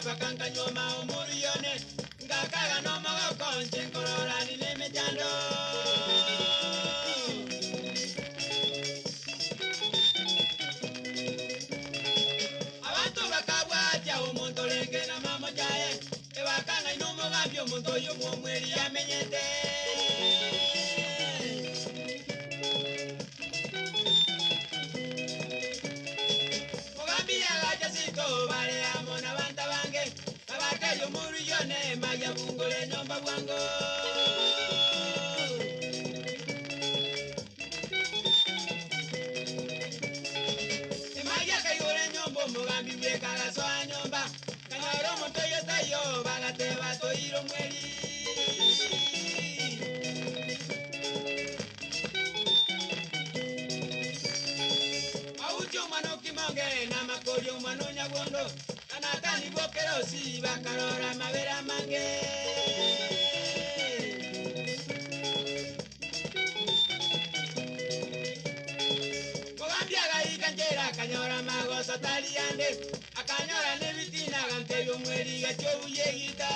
Bakanga nyoma umuriyone ngakaga no magoko njenkorora ni nemejando abantu bakabwatya umuntu lenge na mama jaye ebakanga inomo gambyo umuntu yumu mweri yamenyete mugambi yagaja sito bale amona banta bange kabakayo muriyone maya bungole nyomba bwango emaya kayore nyombo mugambi bwekala soa nyomba kanyoro motoyo tayo bagate batoiro mweri na makori umano nyagondo anatani bokero si bakarora mabera mange Kogambia gai kanjera kanyora magoso taliande akanyora nebitina gante yo mweri gacho yegita